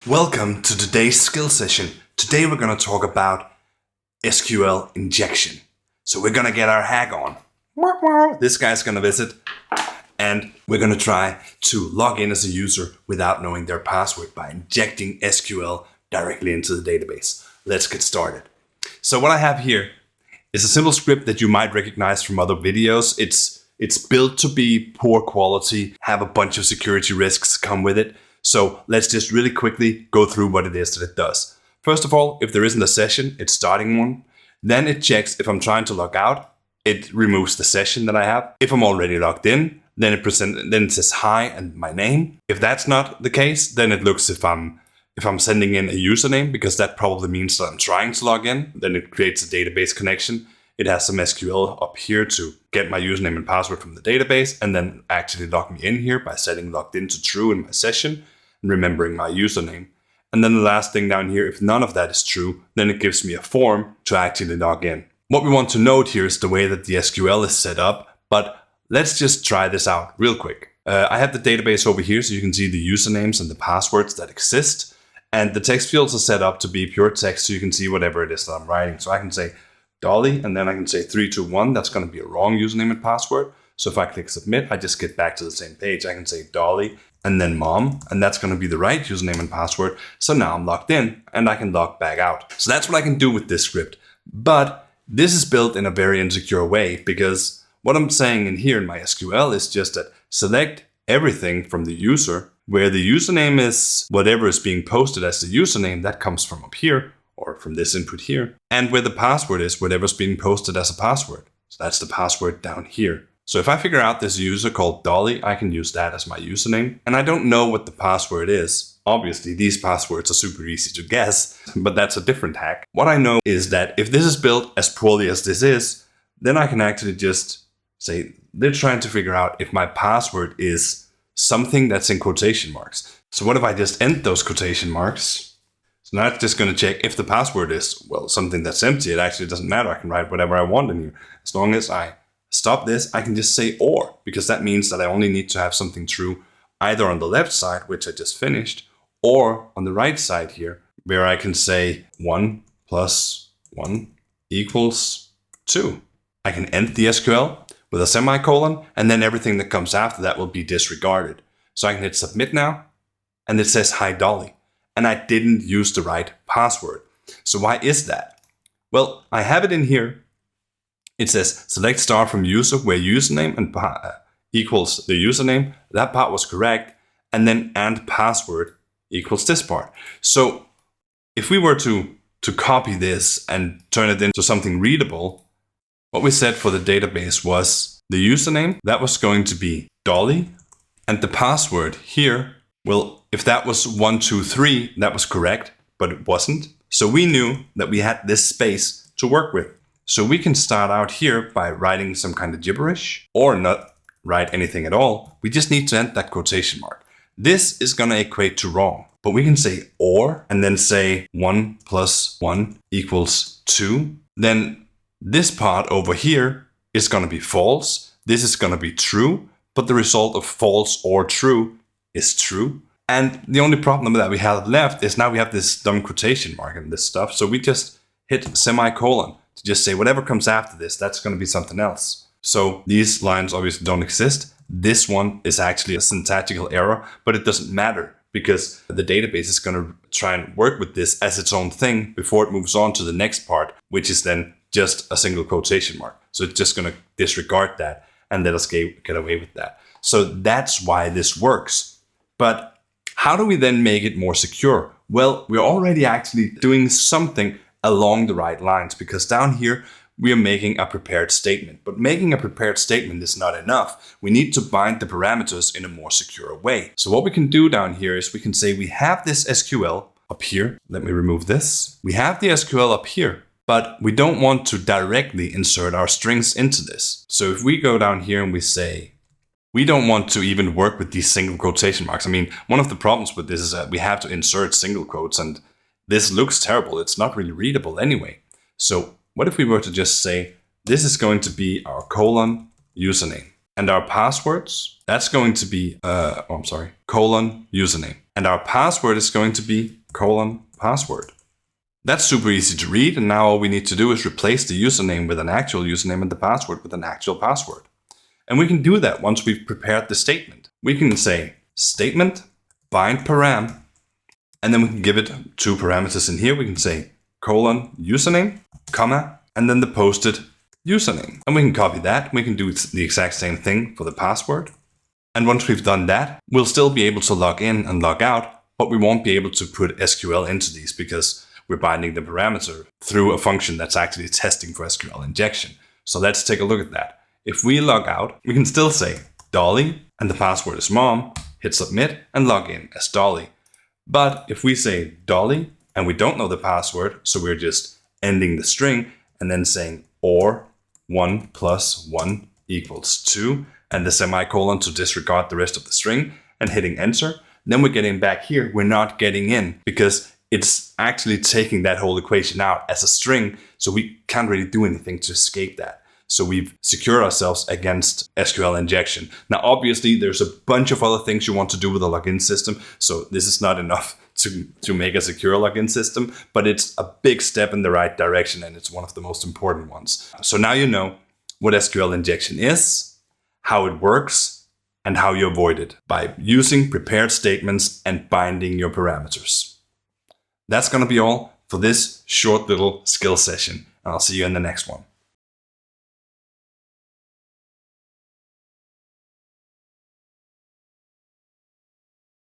Welcome to today's skill session. Today we're going to talk about SQL injection. So we're going to get our hack on. This guy's going to visit and we're going to try to log in as a user without knowing their password by injecting SQL directly into the database. Let's get started. So what I have here is a simple script that you might recognize from other videos. It's built to be poor quality, have a bunch of security risks come with it. So let's just really quickly go through what it is that it does. First of all, if there isn't a session, it's starting one. Then it checks if I'm trying to log out. It removes the session that I have. If I'm already logged in, then it says hi and my name. If that's not the case, then it looks if I'm sending in a username, because that probably means that I'm trying to log in. Then it creates a database connection. It has some SQL up here to get my username and password from the database and then actually log me in here by setting logged in to true in my session. Remembering my username. And then the last thing down here, if none of that is true, then it gives me a form to actually log in. What we want to note here is the way that the SQL is set up, but let's just try this out real quick. I have the database over here so you can see the usernames and the passwords that exist. And the text fields are set up to be pure text so you can see whatever it is that I'm writing. So I can say Dolly and then I can say 321. That's going to be a wrong username and password. So if I click submit, I just get back to the same page. I can say Dolly and then mom, and that's going to be the right username and password. So now I'm logged in and I can log back out. So that's what I can do with this script. But this is built in a very insecure way, because what I'm saying in here in my SQL is just that select everything from the user, where the username is whatever is being posted as the username, that comes from up here or from this input here, and where the password is whatever's being posted as a password. So that's the password down here. So if I figure out this user called Dolly, I can use that as my username. And I don't know what the password is. Obviously, these passwords are super easy to guess, but that's a different hack. What I know is that if this is built as poorly as this is, then I can actually just say, they're trying to figure out if my password is something that's in quotation marks. So what if I just end those quotation marks? So now it's just going to check if the password is, well, something that's empty. It actually doesn't matter. I can write whatever I want in here. As long as I stop this, I can just say or, because that means that I only need to have something true either on the left side, which I just finished, or on the right side here, where I can say 1 plus 1 equals 2. I can end the SQL with a semicolon, and then everything that comes after that will be disregarded. So I can hit submit now, and it says hi Dolly, and I didn't use the right password. So why is that? Well, I have it in here. It says select star from user where username and equals the username. That part was correct. And then and password equals this part. So if we were to copy this and turn it into something readable, what we said for the database was the username, that was going to be Dolly. And the password here, well, if that was 123, that was correct, but it wasn't. So we knew that we had this space to work with. So we can start out here by writing some kind of gibberish or not write anything at all. We just need to end that quotation mark. This is going to equate to wrong, but we can say or and then say 1 plus 1 equals 2. Then this part over here is going to be false. This is going to be true, but the result of false or true is true. And the only problem that we have left is now we have this dumb quotation mark and this stuff. So we just hit semicolon. To just say whatever comes after this, that's going to be something else. So these lines obviously don't exist. This one is actually a syntactical error, but it doesn't matter because the database is going to try and work with this as its own thing before it moves on to the next part, which is then just a single quotation mark. So it's just going to disregard that and let us get away with that. So that's why this works. But how do we then make it more secure? Well, we're already actually doing something along the right lines, because down here we are making a prepared statement. But making a prepared statement is not enough. We need to bind the parameters in a more secure way. So what we can do down here is we can say we have this SQL up here. Let me remove this. We have the SQL up here, but we don't want to directly insert our strings into this. So if we go down here and we say, we don't want to even work with these single quotation marks. I mean, one of the problems with this is that we have to insert single quotes, and this looks terrible. It's not really readable anyway. So what if we were to just say, this is going to be our colon username. And our passwords, that's going to be, colon username. And our password is going to be colon password. That's super easy to read, and now all we need to do is replace the username with an actual username and the password with an actual password. And we can do that once we've prepared the statement. We can say statement bind param, and then we can give it 2 parameters in here. We can say colon username, comma, and then the posted username. And we can copy that. We can do the exact same thing for the password. And once we've done that, we'll still be able to log in and log out, but we won't be able to put SQL into these because we're binding the parameter through a function that's actually testing for SQL injection. So let's take a look at that. If we log out, we can still say Dolly, and the password is mom, hit submit, and log in as Dolly. But if we say Dolly, and we don't know the password, so we're just ending the string and then saying or 1 + 1 = 2, and the semicolon to disregard the rest of the string, and hitting enter, then we're getting back here. We're not getting in because it's actually taking that whole equation out as a string, so we can't really do anything to escape that. So we've secured ourselves against SQL injection. Now, obviously, there's a bunch of other things you want to do with a login system, so this is not enough to make a secure login system, but it's a big step in the right direction, and it's one of the most important ones. So now you know what SQL injection is, how it works, and how you avoid it by using prepared statements and binding your parameters. That's going to be all for this short little skill session, and I'll see you in the next one.